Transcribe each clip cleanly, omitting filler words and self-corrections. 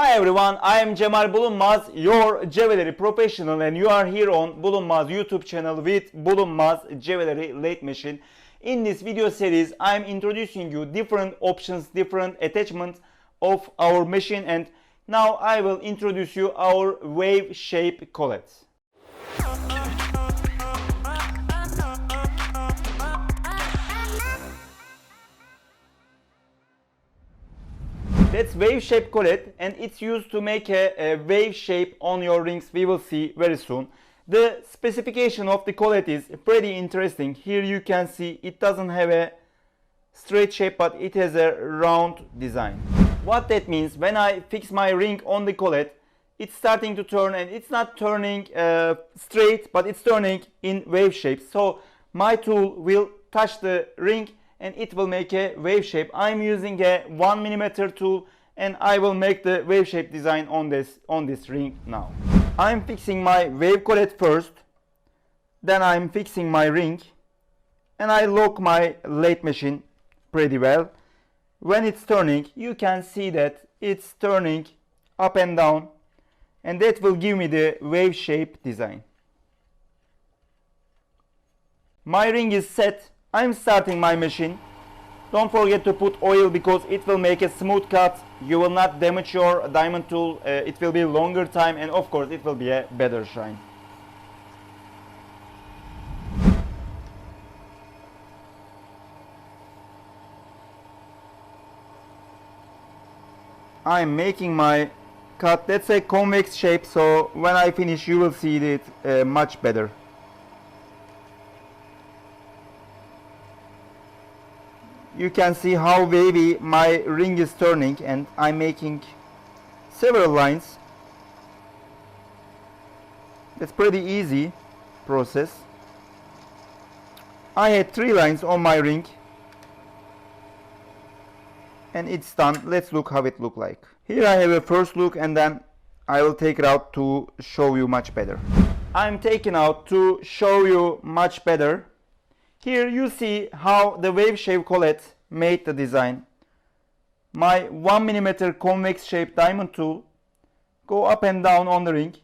Hi everyone, I am Cemal Bulunmaz, your jewelry professional, and you are here on Bulunmaz YouTube channel with Bulunmaz Jewelry Lathe Machine. In this video series, I am introducing you different options, different attachments of our machine, and now I will introduce you our wave shape collet. That's wave shape collet, and it's used to make a wave shape on your rings. We will see very soon. The specification of the collet is pretty interesting. Here you can see it doesn't have a straight shape, but it has a round design. What that means, when I fix my ring on the collet, it's starting to turn, and it's not turning straight, but it's turning in wave shape. So my tool will touch the ring and it will make a wave shape. I'm using a 1mm tool, and I will make the wave shape design on this ring now. I'm fixing my wave collet first, then I'm fixing my ring, and I lock my lathe machine pretty well. When it's turning, you can see that it's turning up and down, and that will give me the wave shape design. My ring is set. I'm starting my machine. Don't forget to put oil because it will make a smooth cut. You will not damage your diamond tool. It will be longer time, and of course it will be a better shine. I'm making my cut. That's a convex shape, so when I finish you will see it much better. You can see how wavy my ring is turning, and I'm making several lines. It's pretty easy process. I had 3 lines on my ring, and it's done. Let's look how it looks like. Here I have a first look, and then I will take it out to show you much better. I'm taking out to show you much better. Here you see how the wave shape collet made the design. My 1mm convex shape diamond tool go up and down on the ring.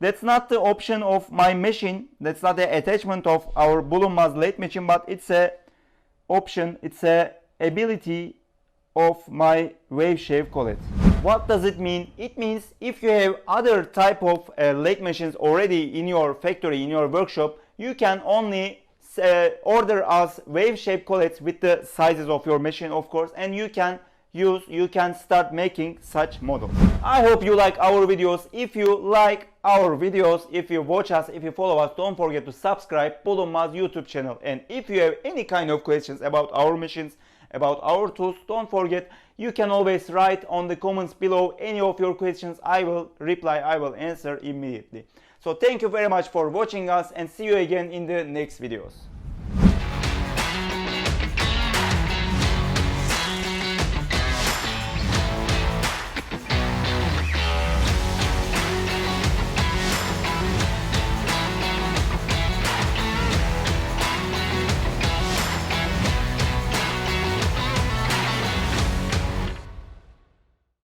That's not the option of my machine. That's not the attachment of our Bulunmaz lathe machine, but it's a option. It's a ability of my wave shape collet. What does it mean? It means if you have other type of lathe machines already in your factory, in your workshop, you can only order us wave shape collets with the sizes of your machine, of course, and you can start making such models. I hope you like our videos. If you like our videos, if you watch us, if you follow us, don't forget to subscribe Bulunmaz YouTube channel. And if you have any kind of questions about our machines, about our tools, don't forget, you can always write on the comments below any of your questions. I will reply, I will answer immediately. So thank you very much for watching us, and see you again in the next videos.